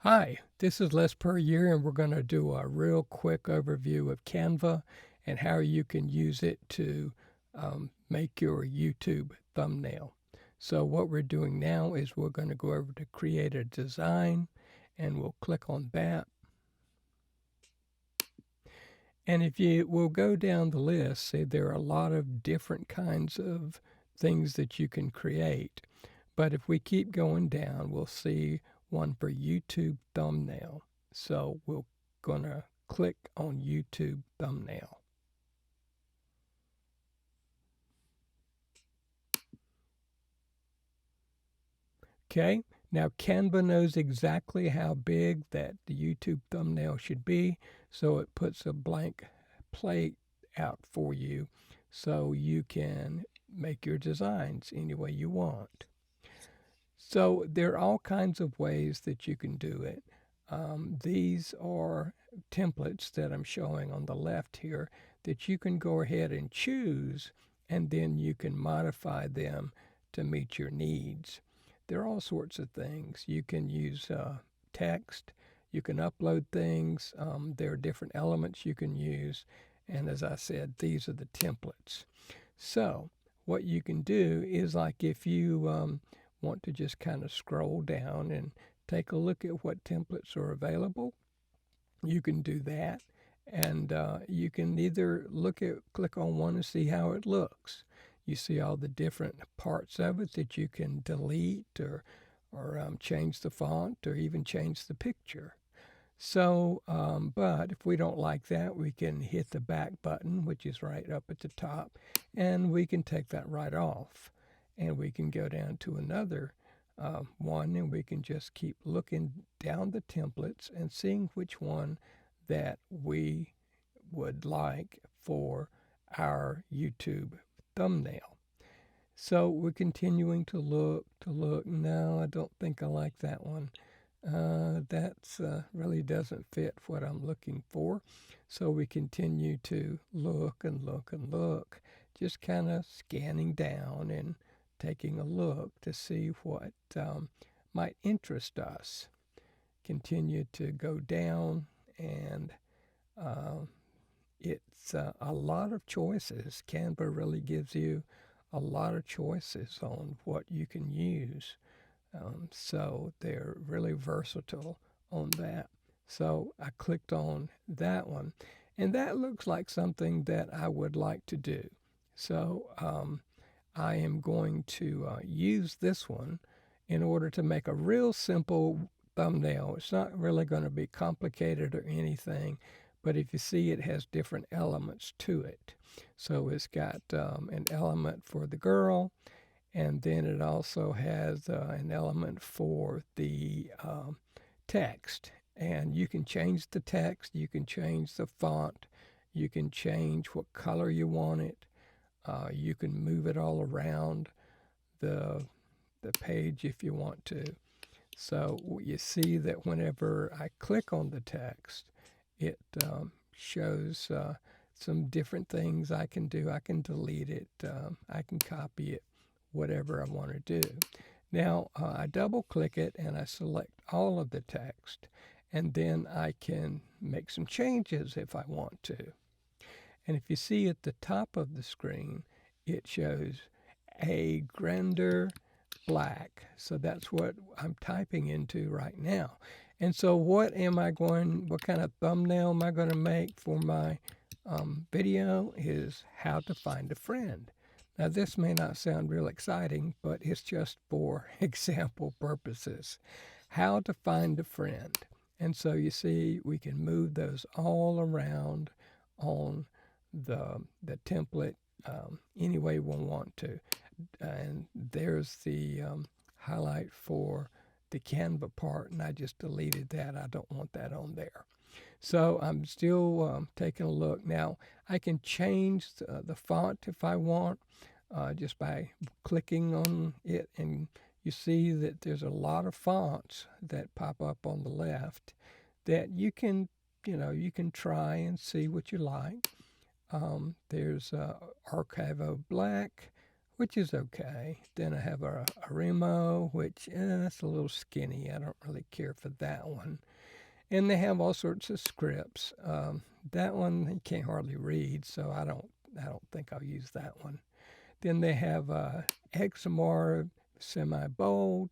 Hi, this is Les Per Year, and we're going to do a real quick overview of Canva and how you can use it to make your YouTube thumbnail. So what we're doing now is we're going to go over to create a design, and we'll click on that. And if you will go down the list, see there are a lot of different kinds of things that you can create. But if we keep going down, we'll see one for YouTube thumbnail. So we're going to click on YouTube thumbnail. Okay, now Canva knows exactly how big that the YouTube thumbnail should be, so it puts a blank plate out for you so you can make your designs any way you want. So there are all kinds of ways that you can do it. These are templates that I'm showing on the left here that you can go ahead and choose, and then you can modify them to meet your needs. There are all sorts of things. You can use text, you can upload things, there are different elements you can use, and as I said, these are the templates. So what you can do is, like, if you want to just kind of scroll down and take a look at what templates are available, you can do that. And you can either click on one and see how it looks. You see all the different parts of it that you can delete or change the font or even change the picture. So, but if we don't like that, we can hit the back button, which is right up at the top, and we can take that right off. And we can go down to another one, and we can just keep looking down the templates and seeing which one that we would like for our YouTube thumbnail. So we're continuing to look. No, I don't think I like that one. That's really doesn't fit what I'm looking for. So we continue to look and look and look, just kind of scanning down and taking a look to see what might interest us. Continue to go down, and uh, it's a lot of choices. Canva really gives you a lot of choices on what you can use. So they're really versatile on that. So I clicked on that one, and that looks like something that I would like to do. So I am going to use this one in order to make a real simple thumbnail. It's not really going to be complicated or anything, but if you see, it has different elements to it. So it's got an element for the girl, and then it also has an element for the text. And you can change the text, you can change the font, you can change what color you want it. You can move it all around the page if you want to. So you see that whenever I click on the text, it shows some different things I can do. I can delete it, I can copy it, whatever I want to do. Now I double click it and I select all of the text, and then I can make some changes if I want to. And if you see at the top of the screen, it shows a grander black. So that's what I'm typing into right now. And so what kind of thumbnail am I going to make for my video is how to find a friend. Now this may not sound real exciting, but it's just for example purposes. How to find a friend. And so you see we can move those all around on the template any way we want to. And there's the highlight for the Canva part, and I just deleted that. I don't want that on there. So I'm still taking a look. Now I can change the font if I want, just by clicking on it, and you see that there's a lot of fonts that pop up on the left that you can try and see what you like. There's Archivo Black, which is okay. Then I have a Remo, which that's a little skinny. I don't really care for that one. And they have all sorts of scripts. That one you can't hardly read, so I don't think I'll use that one. Then they have Exmor semi-bold,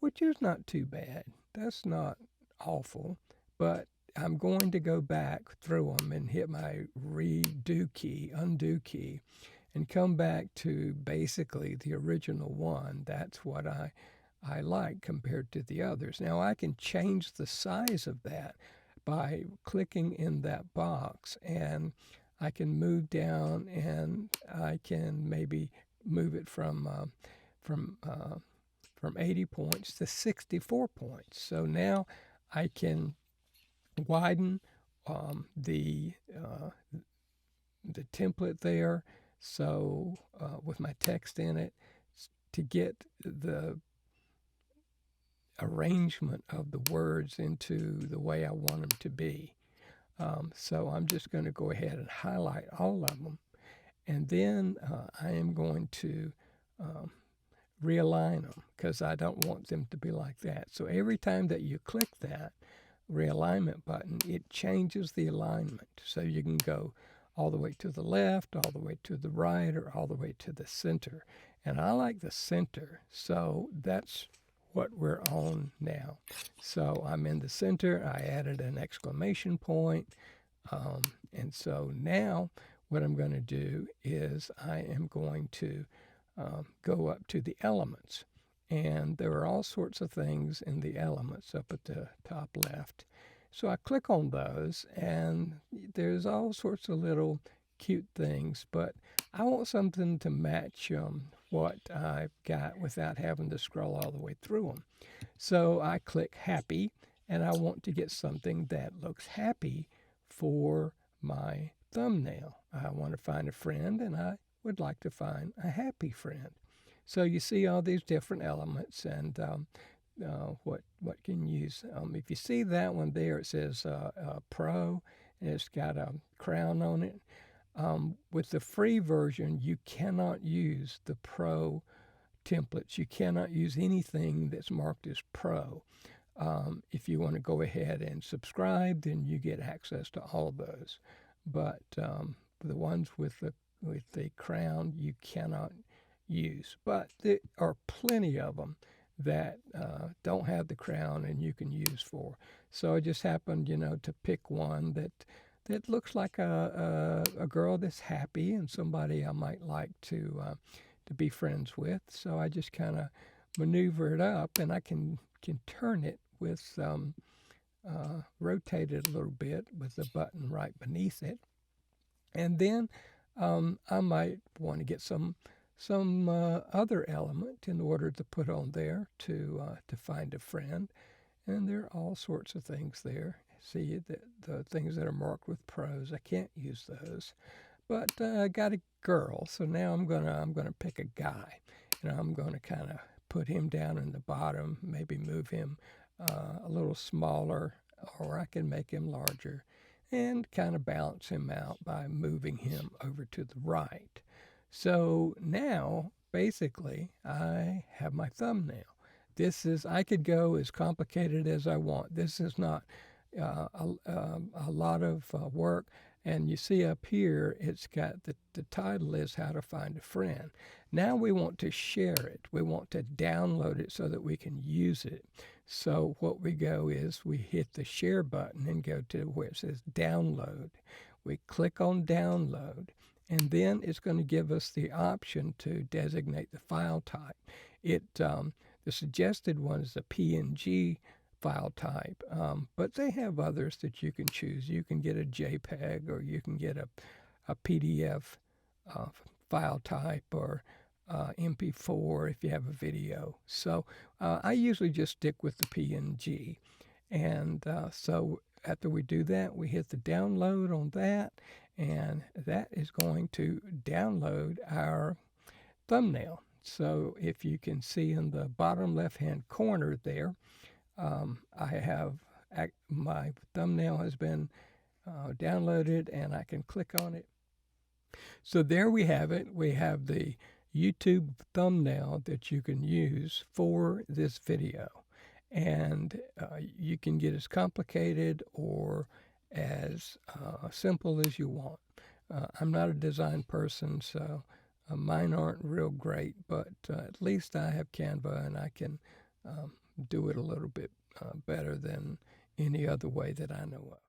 which is not too bad. That's not awful, but I'm going to go back through them and hit my undo key, and come back to basically the original one. That's what I like compared to the others. Now I can change the size of that by clicking in that box, and I can move down, and I can maybe move it from 80 points to 64 points. So now I can widen the template there, so with my text in it, to get the arrangement of the words into the way I want them to be. So I'm just going to go ahead and highlight all of them, and then I am going to realign them, because I don't want them to be like that. So every time that you click that realignment button, it changes the alignment. So you can go all the way to the left, all the way to the right, or all the way to the center. And I like the center, so that's what we're on now. So I'm in the center. I added an exclamation point. And so now what I'm going to do is I am going to go up to the elements. And there are all sorts of things in the elements up at the top left. So I click on those, and there's all sorts of little cute things, but I want something to match what I've got without having to scroll all the way through them. So I click happy, and I want to get something that looks happy for my thumbnail. I want to find a friend, and I would like to find a happy friend. So you see all these different elements, and what can you use. If you see that one there, it says Pro, and it's got a crown on it. With the free version, you cannot use the Pro templates. You cannot use anything that's marked as Pro. If you want to go ahead and subscribe, then you get access to all of those. But the ones with the crown, you cannot use. But there are plenty of them that don't have the crown and you can use for. So I just happened, to pick one that looks like a girl that's happy and somebody I might like to be friends with. So I just kind of maneuver it up, and I can turn it with rotate it a little bit with the button right beneath it. And then I might want to get some other element in order to put on there to find a friend. And there are all sorts of things there. See, the things that are marked with pros, I can't use those. But I got a girl, so now I'm gonna pick a guy, and I'm gonna kind of put him down in the bottom, maybe move him a little smaller, or I can make him larger, and kind of balance him out by moving him over to the right. So now, basically, I have my thumbnail. I could go as complicated as I want. This is not a lot of work. And you see up here, it's got the title is How to Find a Friend. Now we want to share it. We want to download it so that we can use it. So what we go is we hit the share button and go to where it says download. We click on download, and then it's going to give us the option to designate the file type. The suggested one is a PNG file type, but they have others that you can choose. You can get a JPEG, or you can get a PDF file type, or MP4 if you have a video. So I usually just stick with the PNG. And so after we do that, we hit the download on that, and that is going to download our thumbnail. So if you can see in the bottom left-hand corner there, I have my thumbnail has been downloaded, and I can click on it. So there we have it. We have the YouTube thumbnail that you can use for this video. And you can get as complicated or as simple as you want. I'm not a design person, so mine aren't real great, but at least I have Canva and I can do it a little bit better than any other way that I know of.